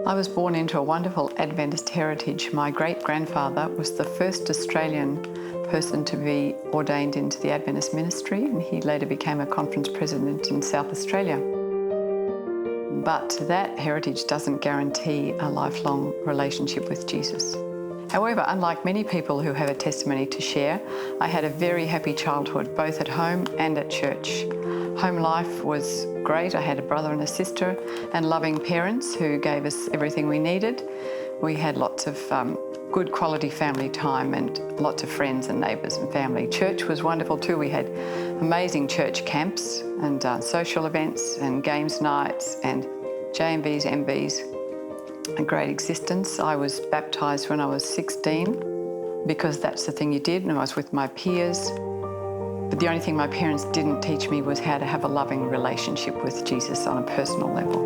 I was born into a wonderful Adventist heritage. My great-grandfather was the first Australian person to be ordained into the Adventist ministry, and he later became a conference president in South Australia. But that heritage doesn't guarantee a lifelong relationship with Jesus. However, unlike many people who have a testimony to share, I had a very happy childhood, both at home and at church. Home life was great. I had a brother and a sister and loving parents who gave us everything we needed. We had lots of good quality family time and lots of friends and neighbours and family. Church was wonderful too. We had amazing church camps and social events and games nights and J&Bs, MBs. A great existence. I was baptised when I was 16 because that's the thing you did, and I was with my peers. But the only thing my parents didn't teach me was how to have a loving relationship with Jesus on a personal level.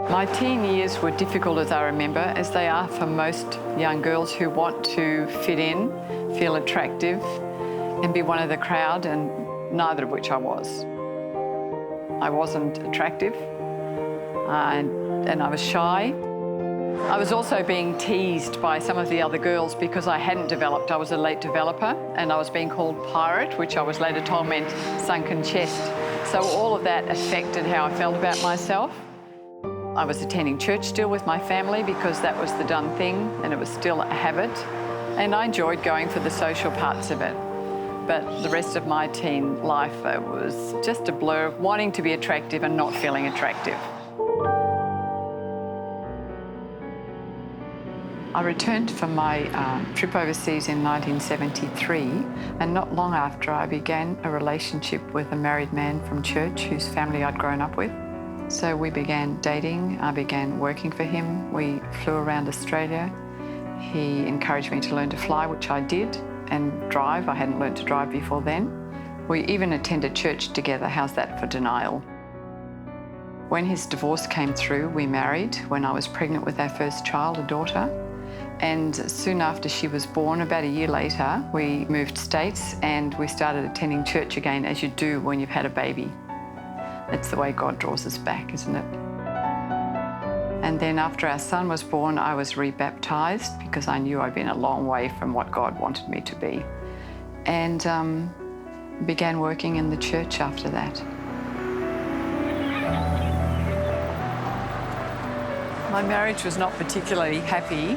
My teen years were difficult, as I remember, as they are for most young girls who want to fit in, feel attractive, and be one of the crowd, and neither of which I was. I wasn't attractive, and I was shy. I was also being teased by some of the other girls because I hadn't developed. I was a late developer, and I was being called pirate, which I was later told meant sunken chest. So all of that affected how I felt about myself. I was attending church still with my family because that was the done thing, and it was still a habit. And I enjoyed going for the social parts of it. But the rest of my teen life was just a blur, wanting to be attractive and not feeling attractive. I returned from my trip overseas in 1973, and not long after I began a relationship with a married man from church whose family I'd grown up with. So we began dating. I began working for him. We flew around Australia. He encouraged me to learn to fly, which I did, and drive. I hadn't learned to drive before then. We even attended church together. How's that for denial? When his divorce came through, we married when I was pregnant with our first child, a daughter. And soon after she was born, about a year later, we moved states and we started attending church again, as you do when you've had a baby. That's the way God draws us back, isn't it? And then after our son was born, I was rebaptised because I knew I'd been a long way from what God wanted me to be. And began working in the church after that. My marriage was not particularly happy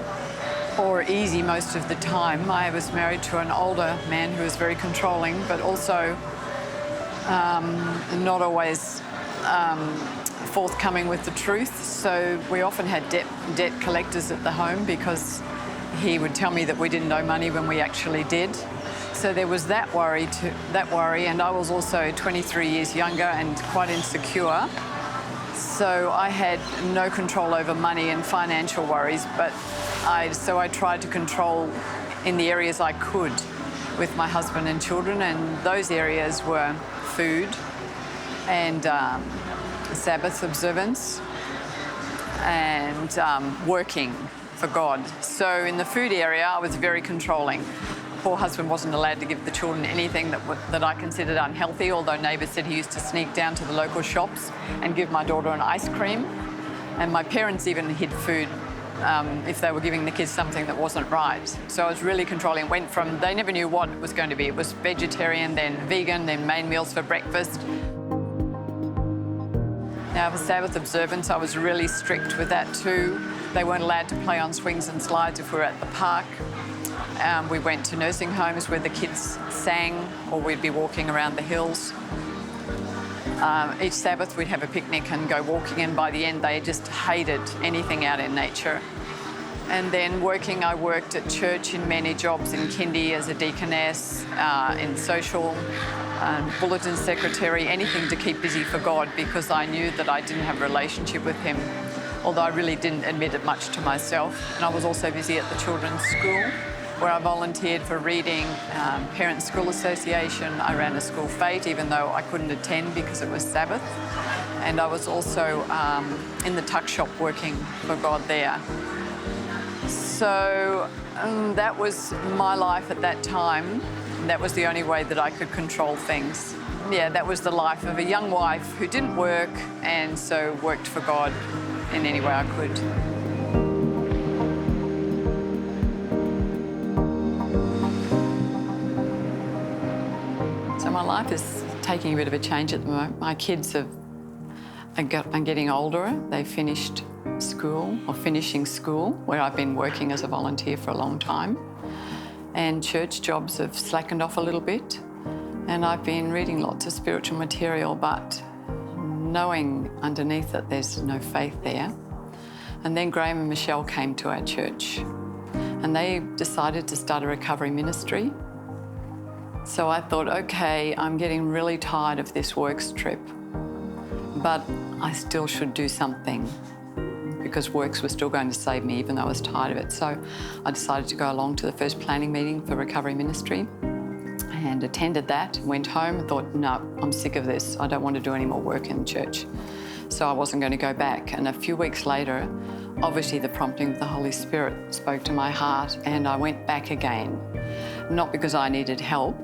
or easy most of the time. I was married to an older man who was very controlling, but also not always forthcoming with the truth. So we often had debt collectors at the home because he would tell me that we didn't owe money when we actually did. So there was that worry, and I was also 23 years younger and quite insecure. So I had no control over money and financial worries, but so I tried to control in the areas I could with my husband and children, and those areas were food and Sabbath observance and working for God. So in the food area, I was very controlling. Poor husband wasn't allowed to give the children anything that I considered unhealthy, although neighbours said he used to sneak down to the local shops and give my daughter an ice cream. And my parents even hid food if they were giving the kids something that wasn't right. So I was really controlling. It went from, they never knew what it was going to be. It was vegetarian, then vegan, then main meals for breakfast. Now for Sabbath observance, I was really strict with that too. They weren't allowed to play on swings and slides if we were at the park. We went to nursing homes where the kids sang, or we'd be walking around the hills. Each Sabbath we'd have a picnic and go walking, and by the end they just hated anything out in nature. And then working, I worked at church in many jobs, in kindy as a deaconess, in social, bulletin secretary, anything to keep busy for God, because I knew that I didn't have a relationship with him, although I really didn't admit it much to myself. And I was also busy at the children's school, where I volunteered for reading, Parents' School Association. I ran a school fete, even though I couldn't attend because it was Sabbath. And I was also in the tuck shop working for God there. So that was my life at that time. That was the only way that I could control things. Yeah, that was the life of a young wife who didn't work and so worked for God in any way I could. So my life is taking a bit of a change at the moment. My kids are getting older. They finished school, or finishing school, where I've been working as a volunteer for a long time. And church jobs have slackened off a little bit. And I've been reading lots of spiritual material, but knowing underneath that there's no faith there. And then Graham and Michelle came to our church and they decided to start a recovery ministry. So I thought, okay, I'm getting really tired of this works trip, but I still should do something because works were still going to save me, even though I was tired of it. So I decided to go along to the first planning meeting for recovery ministry and attended that, went home and thought, no, I'm sick of this. I don't want to do any more work in church. So I wasn't going to go back. And a few weeks later, obviously the prompting of the Holy Spirit spoke to my heart and I went back again. Not because I needed help,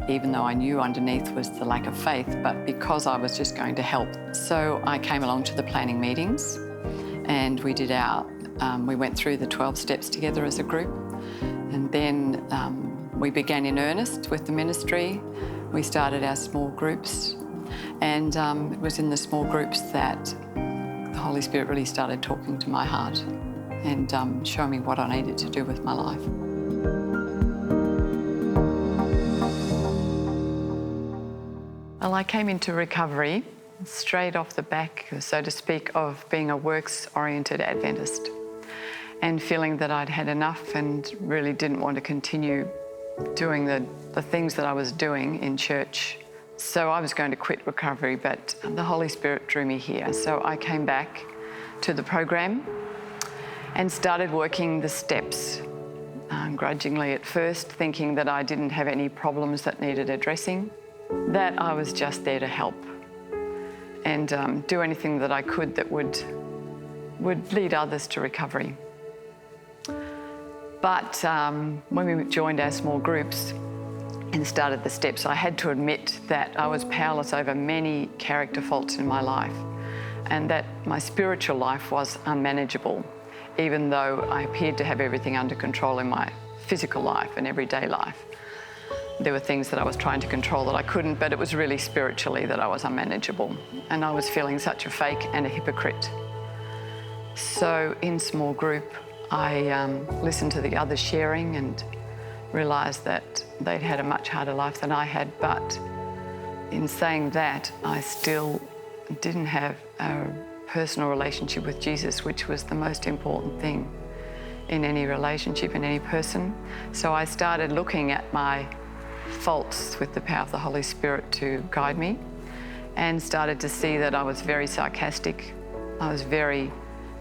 even though I knew underneath was the lack of faith, but because I was just going to help. So I came along to the planning meetings and we did we went through the 12 steps together as a group. And then we began in earnest with the ministry. We started our small groups, and it was in the small groups that the Holy Spirit really started talking to my heart and showing me what I needed to do with my life. Well, I came into recovery straight off the back, so to speak, of being a works-oriented Adventist and feeling that I'd had enough and really didn't want to continue doing the things that I was doing in church. So I was going to quit recovery, but the Holy Spirit drew me here. So I came back to the program and started working the steps, grudgingly at first, thinking that I didn't have any problems that needed addressing, that I was just there to help and do anything that I could that would lead others to recovery. But when we joined our small groups and started the steps, I had to admit that I was powerless over many character faults in my life and that my spiritual life was unmanageable, even though I appeared to have everything under control in my physical life and everyday life. There were things that I was trying to control that I couldn't, but it was really spiritually that I was unmanageable. And I was feeling such a fake and a hypocrite. So in small group, I listened to the others sharing and realised that they'd had a much harder life than I had. But in saying that, I still didn't have a personal relationship with Jesus, which was the most important thing in any relationship, in any person. So I started looking at my faults with the power of the Holy Spirit to guide me and started to see that I was very sarcastic. I was very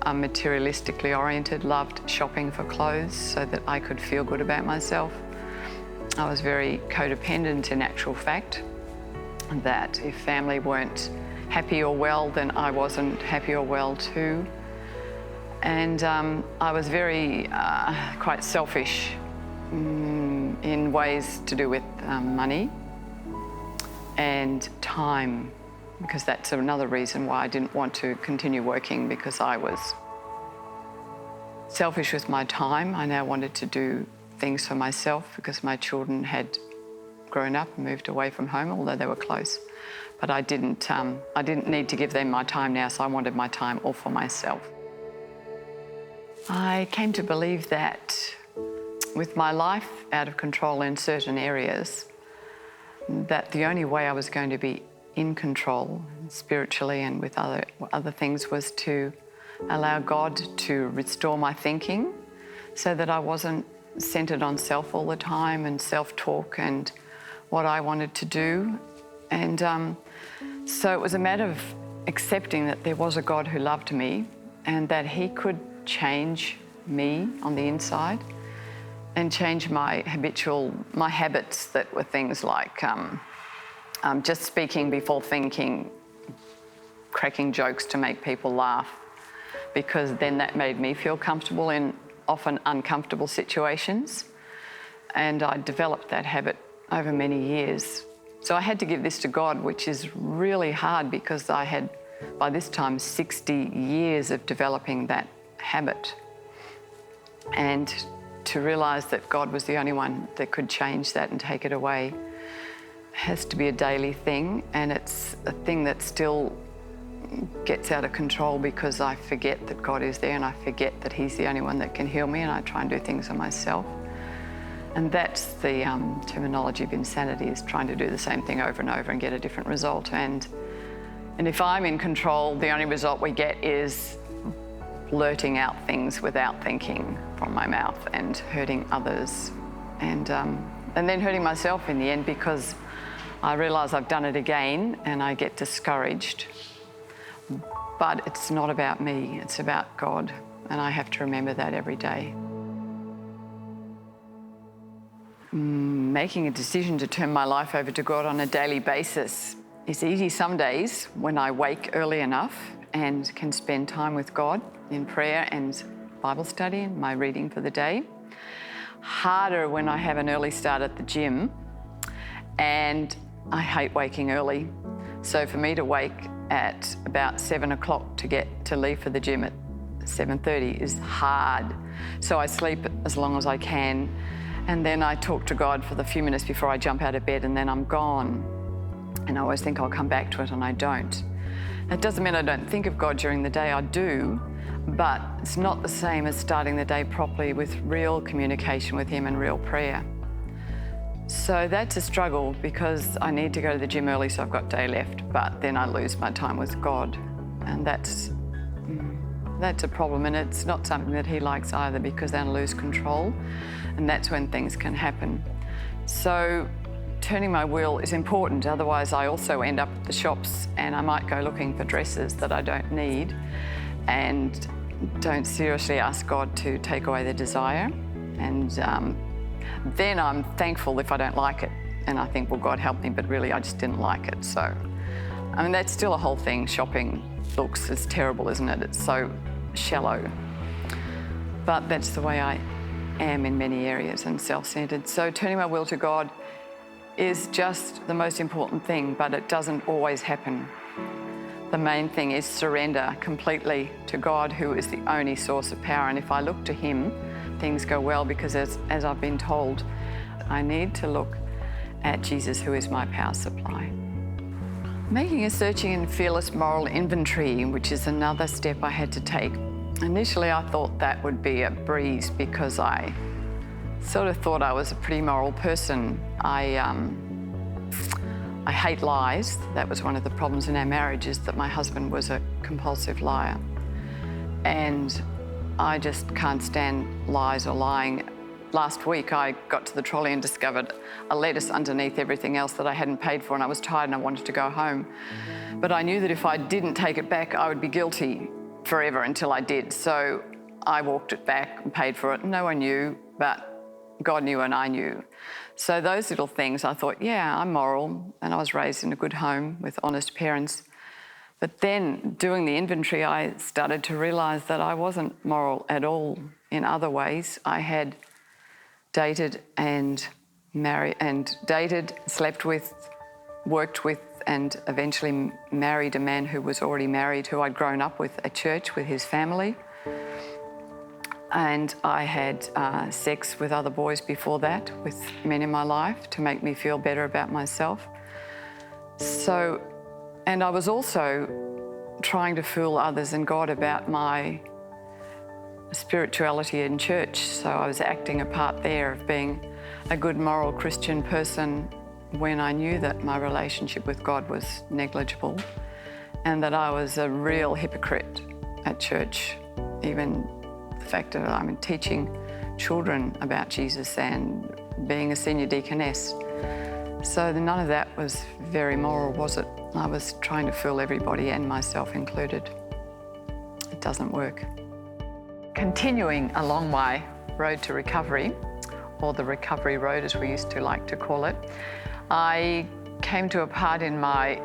materialistically oriented, loved shopping for clothes so that I could feel good about myself. I was very codependent in actual fact, that if family weren't happy or well, then I wasn't happy or well too. And I was very quite selfish in ways to do with money and time, because that's another reason why I didn't want to continue working, because I was selfish with my time. I now wanted to do things for myself because my children had grown up and moved away from home, although they were close. But I didn't need to give them my time now, so I wanted my time all for myself. I came to believe that with my life out of control in certain areas, that the only way I was going to be in control spiritually and with other things was to allow God to restore my thinking so that I wasn't centred on self all the time and self-talk and what I wanted to do. And so it was a matter of accepting that there was a God who loved me and that He could change me on the inside and change my habits that were things like just speaking before thinking, cracking jokes to make people laugh, because then that made me feel comfortable in often uncomfortable situations. And I developed that habit over many years So I had to give this to God, which is really hard because I had, by this time, 60 years of developing that habit. And to realise that God was the only one that could change that and take it away has to be a daily thing, and it's a thing that still gets out of control because I forget that God is there and I forget that He's the only one that can heal me, and I try and do things on myself. And that's the terminology of insanity, is trying to do the same thing over and over and get a different result. And if I'm in control, the only result we get is blurting out things without thinking from my mouth and hurting others, and then hurting myself in the end, because I realise I've done it again and I get discouraged. But it's not about me, it's about God, and I have to remember that every day. Making a decision to turn my life over to God on a daily basis is easy some days when I wake early enough and can spend time with God in prayer and Bible study and my reading for the day. Harder when I have an early start at the gym, and I hate waking early. So for me to wake at about 7 o'clock to leave for the gym at 7:30 is hard. So I sleep as long as I can, and then I talk to God for the few minutes before I jump out of bed, and then I'm gone. And I always think I'll come back to it, and I don't. It doesn't mean I don't think of God during the day, I do, but it's not the same as starting the day properly with real communication with Him and real prayer. So that's a struggle, because I need to go to the gym early so I've got day left, but then I lose my time with God, and that's a problem, and it's not something that He likes either, because then I lose control, and that's when things can happen. So turning my wheel is important, otherwise I also end up at the shops and I might go looking for dresses that I don't need and don't seriously ask God to take away the desire, and then I'm thankful if I don't like it, and I think, well, God help me, but really I just didn't like it. So, I mean, that's still a whole thing. Shopping looks is terrible, isn't it? It's so shallow. But that's the way I am in many areas, and self-centered. So turning my will to God is just the most important thing, but it doesn't always happen. The main thing is surrender completely to God, who is the only source of power. And if I look to Him, things go well, because as I've been told, I need to look at Jesus, who is my power supply. Making a searching and fearless moral inventory, which is another step I had to take. Initially, I thought that would be a breeze, because I sort of thought I was a pretty moral person. I hate lies. That was one of the problems in our marriage, is that my husband was a compulsive liar. And I just can't stand lies or lying. Last week, I got to the trolley and discovered a lettuce underneath everything else that I hadn't paid for, and I was tired and I wanted to go home. But I knew that if I didn't take it back, I would be guilty forever until I did. So I walked it back and paid for it. No one knew, but God knew and I knew. So those little things, I thought, yeah, I'm moral, and I was raised in a good home with honest parents. But then doing the inventory, I started to realise that I wasn't moral at all in other ways. I had dated and slept with, worked with, and eventually married a man who was already married, who I'd grown up with at church with his family. And I had sex with other boys before that, with men in my life, to make me feel better about myself. So, and I was also trying to fool others and God about my spirituality in church. So I was acting a part there of being a good moral Christian person when I knew that my relationship with God was negligible, and that I was a real hypocrite at church. Even the fact that I'm teaching children about Jesus and being a senior deaconess. So none of that was very moral, was it? I was trying to fool everybody, and myself included. It doesn't work. Continuing along my road to recovery, or the recovery road as we used to like to call it, I came to a part in my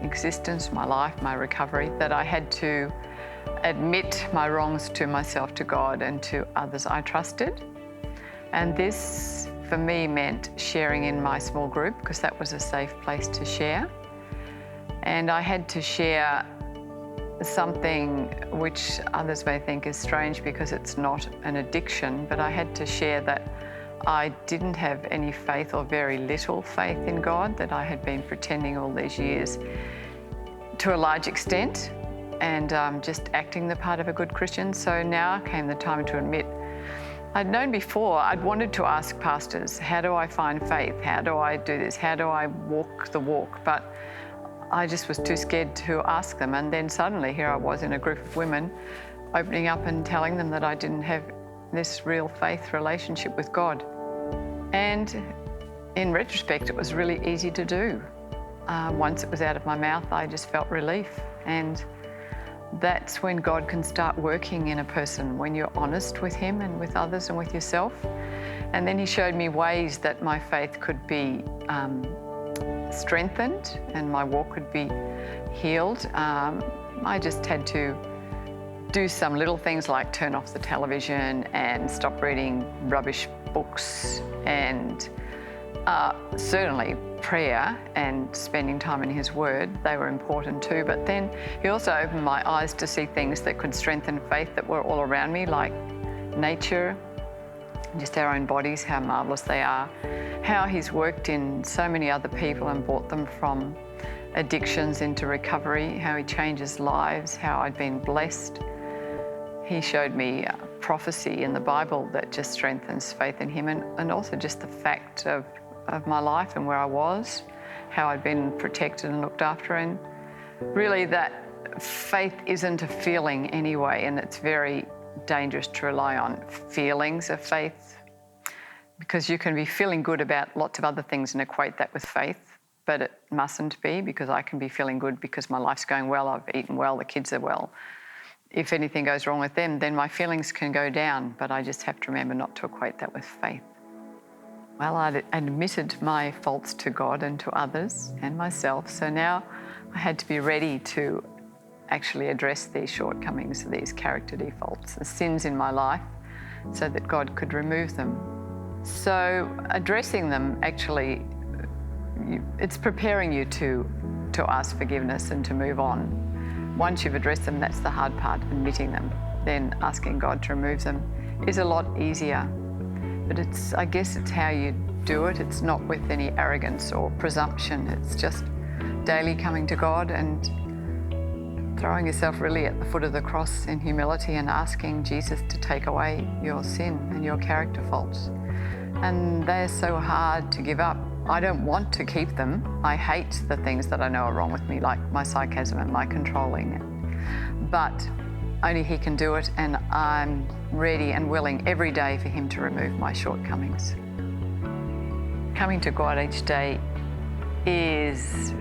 existence, my life, my recovery, that I had to admit my wrongs to myself, to God, and to others I trusted. And this for me meant sharing in my small group, because that was a safe place to share. And I had to share something which others may think is strange because it's not an addiction, but I had to share that I didn't have any faith, or very little faith in God, that I had been pretending all these years to a large extent, and just acting the part of a good Christian. So now came the time to admit, I'd known before, I'd wanted to ask pastors, how do I find faith? How do I do this? How do I walk the walk? But I just was too scared to ask them. And then suddenly here I was in a group of women, opening up and telling them that I didn't have this real faith relationship with God. And in retrospect, it was really easy to do. Once it was out of my mouth, I just felt relief. And that's when God can start working in a person, when you're honest with Him and with others and with yourself. And then He showed me ways that my faith could be strengthened and my walk could be healed. I just had to do some little things like turn off the television and stop reading rubbish books, and certainly prayer and spending time in His Word, they were important too. But then He also opened my eyes to see things that could strengthen faith that were all around me, like nature, just our own bodies, how marvellous they are, how He's worked in so many other people and brought them from addictions into recovery, how He changes lives, how I'd been blessed. He showed me prophecy in the Bible that just strengthens faith in Him, and also just the fact of my life and where I was, how I'd been protected and looked after. And really that faith isn't a feeling anyway, and it's very dangerous to rely on feelings of faith, because you can be feeling good about lots of other things and equate that with faith, but it mustn't be, because I can be feeling good because my life's going well, I've eaten well, the kids are well. If anything goes wrong with them, then my feelings can go down, but I just have to remember not to equate that with faith. Well, I'd admitted my faults to God and to others and myself, so now I had to be ready to actually address these shortcomings, these character defaults, the sins in my life, so that God could remove them. So addressing them, actually, it's preparing you to ask forgiveness and to move on. Once you've addressed them, that's the hard part, admitting them. Then asking God to remove them is a lot easier. But I guess it's how you do it. It's not with any arrogance or presumption. It's just daily coming to God and throwing yourself really at the foot of the cross in humility and asking Jesus to take away your sin and your character faults. And they're so hard to give up. I don't want to keep them. I hate the things that I know are wrong with me, like my sarcasm and my controlling. But only He can do it, and I'm ready and willing every day for Him to remove my shortcomings. Coming to God each day is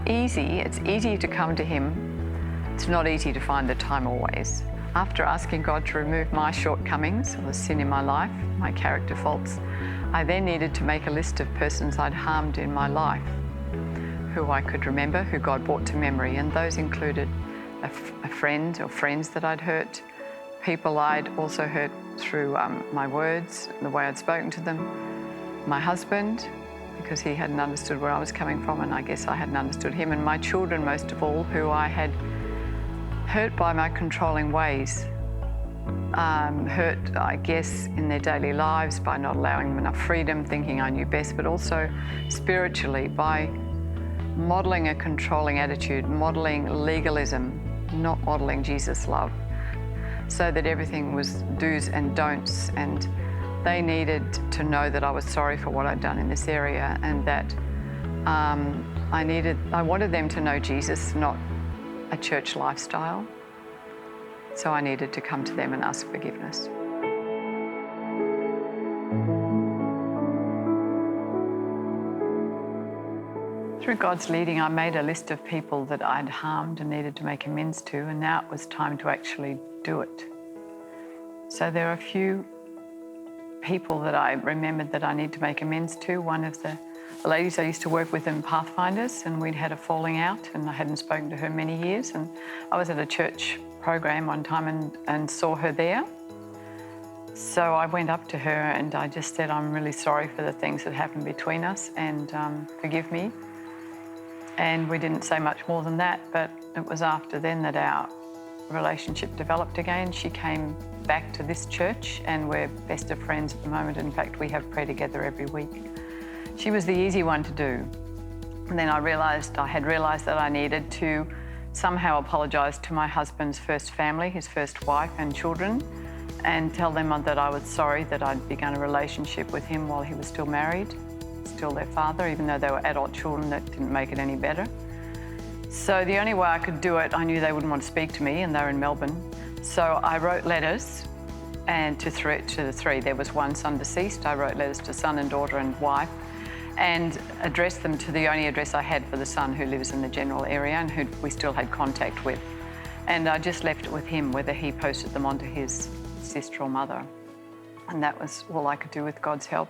easy. It's easy to come to Him. It's not easy to find the time always. After asking God to remove my shortcomings, or the sin in my life, my character faults, I then needed to make a list of persons I'd harmed in my life, who I could remember, who God brought to memory, and those included a friend or friends that I'd hurt, people I'd also hurt through my words, the way I'd spoken to them, my husband, because he hadn't understood where I was coming from, and I guess I hadn't understood him, and my children most of all, who I had hurt by my controlling ways. Hurt, I guess, in their daily lives by not allowing them enough freedom, thinking I knew best, but also spiritually by modelling a controlling attitude, modelling legalism, not modelling Jesus' love, so that everything was do's and don'ts, and they needed to know that I was sorry for what I'd done in this area, and that I wanted them to know Jesus, not a church lifestyle. So I needed to come to them and ask forgiveness. Through God's leading, I made a list of people that I'd harmed and needed to make amends to, and now it was time to actually do it. So there are a few people that I remembered that I need to make amends to. One of the ladies I used to work with in Pathfinders, and we'd had a falling out, and I hadn't spoken to her many years, and I was at a church program one time and saw her there. So I went up to her and I just said, I'm really sorry for the things that happened between us, and forgive me. And we didn't say much more than that, but it was after then that our relationship developed again. She came back to this church and we're best of friends at the moment. In fact, we have prayer together every week. She was the easy one to do. And then I had realised that I needed to somehow apologise to my husband's first family, his first wife and children, and tell them that I was sorry that I'd begun a relationship with him while he was still married, still their father, even though they were adult children. That didn't make it any better. So the only way I could do it, I knew they wouldn't want to speak to me, and they were in Melbourne. So I wrote letters, and to the three. There was one son deceased. I wrote letters to son and daughter and wife, and addressed them to the only address I had for the son, who lives in the general area and who we still had contact with. And I just left it with him, whether he posted them onto his sister or mother. And that was all I could do with God's help.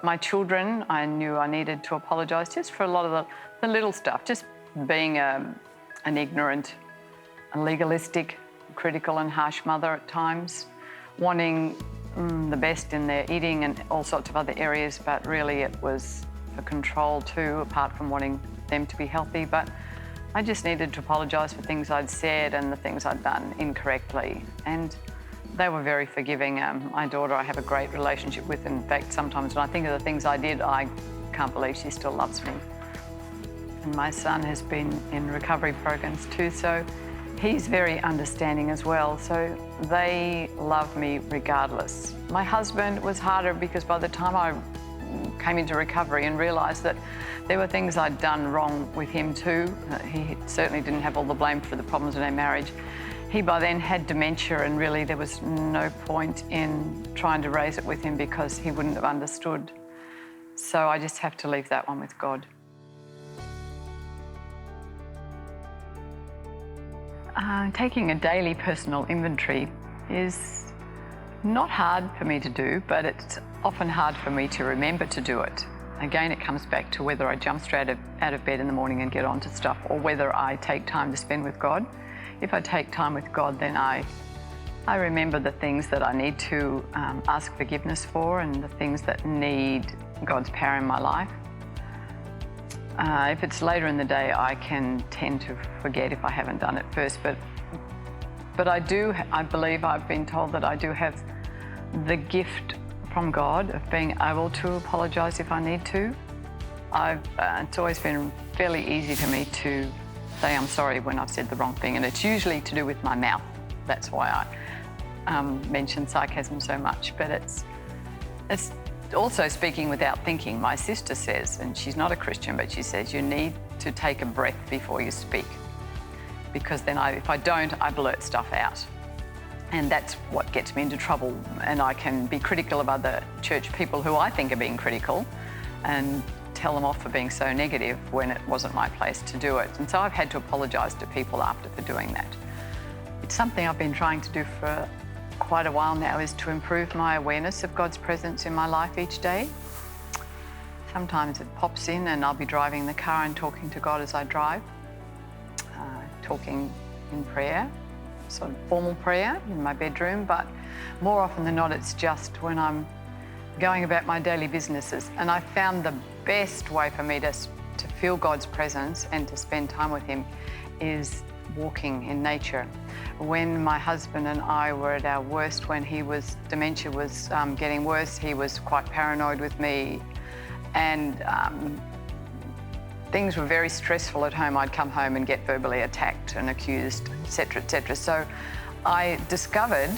My children, I knew I needed to apologise just for a lot of the little stuff, just being an ignorant, a legalistic, critical and harsh mother at times, wanting the best in their eating and all sorts of other areas, but really it was for control too, apart from wanting them to be healthy. But I just needed to apologise for things I'd said and the things I'd done incorrectly. And they were very forgiving. My daughter I have a great relationship with. In fact, sometimes when I think of the things I did, I can't believe she still loves me. And my son has been in recovery programs too, so he's very understanding as well. So they love me regardless. My husband was harder because by the time I came into recovery and realised that there were things I'd done wrong with him too. He certainly didn't have all the blame for the problems in our marriage. He by then had dementia, and really there was no point in trying to raise it with him because he wouldn't have understood. So I just have to leave that one with God. Taking a daily personal inventory is not hard for me to do, but it's often hard for me to remember to do it. Again, it comes back to whether I jump straight out of bed in the morning and get on to stuff, or whether I take time to spend with God. If I take time with God, then I remember the things that I need to ask forgiveness for and the things that need God's power in my life. If it's later in the day, I can tend to forget if I haven't done it first, but I believe I've been told that I do have the gift from God of being able to apologise if I need to. It's always been fairly easy for me to say I'm sorry when I've said the wrong thing, and it's usually to do with my mouth. That's why I mention sarcasm so much, but it's also speaking without thinking. My sister says, and she's not a Christian, but she says you need to take a breath before you speak, because then if I don't, I blurt stuff out. And that's what gets me into trouble. And I can be critical of other church people who I think are being critical and tell them off for being so negative when it wasn't my place to do it. And so I've had to apologise to people after for doing that. It's something I've been trying to do for quite a while now, is to improve my awareness of God's presence in my life each day. Sometimes it pops in and I'll be driving the car and talking to God as I drive, talking in prayer, sort of formal prayer in my bedroom, but more often than not it's just when I'm going about my daily businesses. And I found the best way for me to feel God's presence and to spend time with him is walking in nature. When my husband and I were at our worst, when dementia was getting worse, he was quite paranoid with me, and things were very stressful at home. I'd come home and get verbally attacked and accused, etc., etc. So I discovered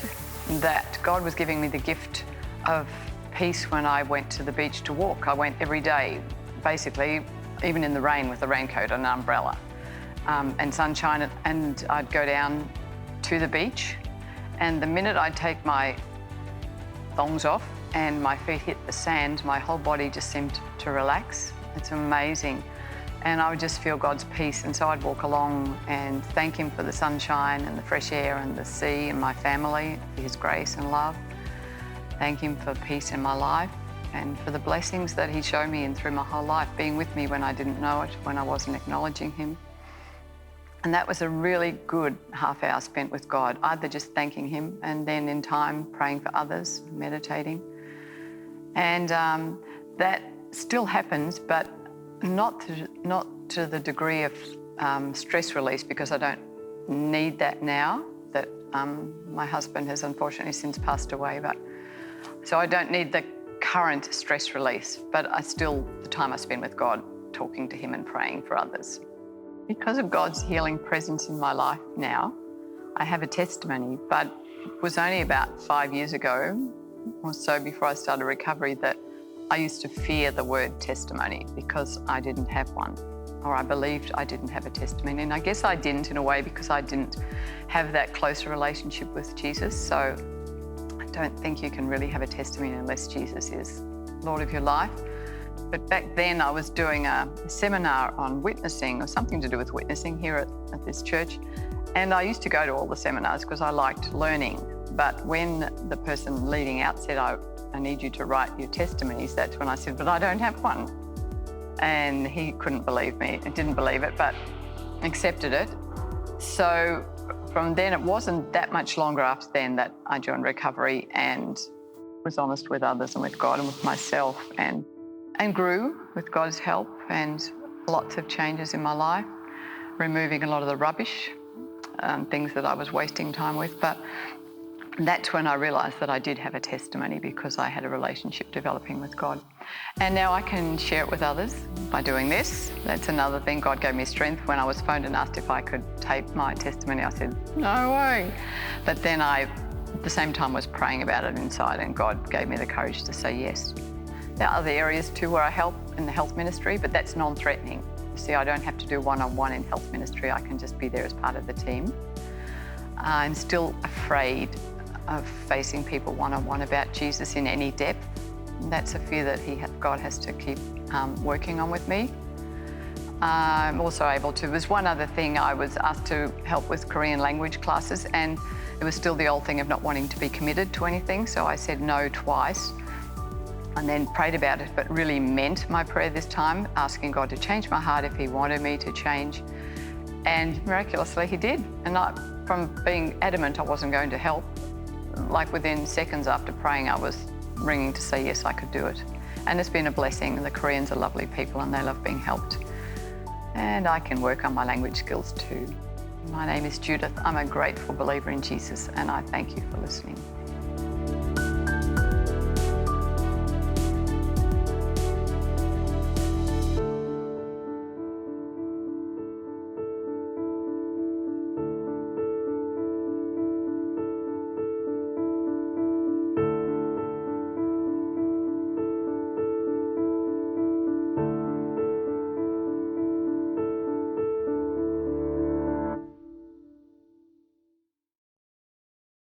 that God was giving me the gift of peace when I went to the beach to walk. I went every day, basically, even in the rain with a raincoat and an umbrella and sunshine, and I'd go down to the beach, and the minute I'd take my thongs off and my feet hit the sand, my whole body just seemed to relax. It's amazing. And I would just feel God's peace. And so I'd walk along and thank him for the sunshine and the fresh air and the sea and my family, for his grace and love. Thank him for peace in my life and for the blessings that he showed me and through my whole life, being with me when I didn't know it, when I wasn't acknowledging him. And that was a really good half hour spent with God, either just thanking him and then in time praying for others, meditating. And that still happens, but not to the degree of stress release, because I don't need that now that my husband has unfortunately since passed away. So I don't need the current stress release, but the time I spend with God, talking to him and praying for others. Because of God's healing presence in my life now, I have a testimony, but it was only about 5 years ago or so before I started recovery that I used to fear the word testimony because I didn't have one, or I believed I didn't have a testimony. And I guess I didn't in a way because I didn't have that closer relationship with Jesus. So I don't think you can really have a testimony unless Jesus is Lord of your life. But back then I was doing a seminar on witnessing, or something to do with witnessing here at this church. And I used to go to all the seminars because I liked learning. But when the person leading out said, I need you to write your testimonies, that's when I said, but I don't have one. And he couldn't believe me. I didn't believe it, but accepted it. So from then, it wasn't that much longer after then that I joined recovery and was honest with others and with God and with myself, and grew with God's help, and lots of changes in my life, removing a lot of the rubbish, things that I was wasting time with. But that's when I realised that I did have a testimony, because I had a relationship developing with God. And now I can share it with others by doing this. That's another thing. God gave me strength. When I was phoned and asked if I could tape my testimony, I said, no way. But then I, at the same time, was praying about it inside, and God gave me the courage to say yes. There are other areas too where I help in the health ministry, but that's non-threatening. You see, I don't have to do one-on-one in health ministry. I can just be there as part of the team. I'm still afraid of facing people one-on-one about Jesus in any depth. And that's a fear that God has to keep working on with me. I'm also able to, there's one other thing, I was asked to help with Korean language classes, and it was still the old thing of not wanting to be committed to anything. So I said no twice and then prayed about it, but really meant my prayer this time, asking God to change my heart if he wanted me to change. And miraculously he did. And from being adamant I wasn't going to help, like within seconds after praying, I was ringing to say yes, I could do it. And it's been a blessing. The Koreans are lovely people and they love being helped. And I can work on my language skills too. My name is Judith. I'm a grateful believer in Jesus, and I thank you for listening.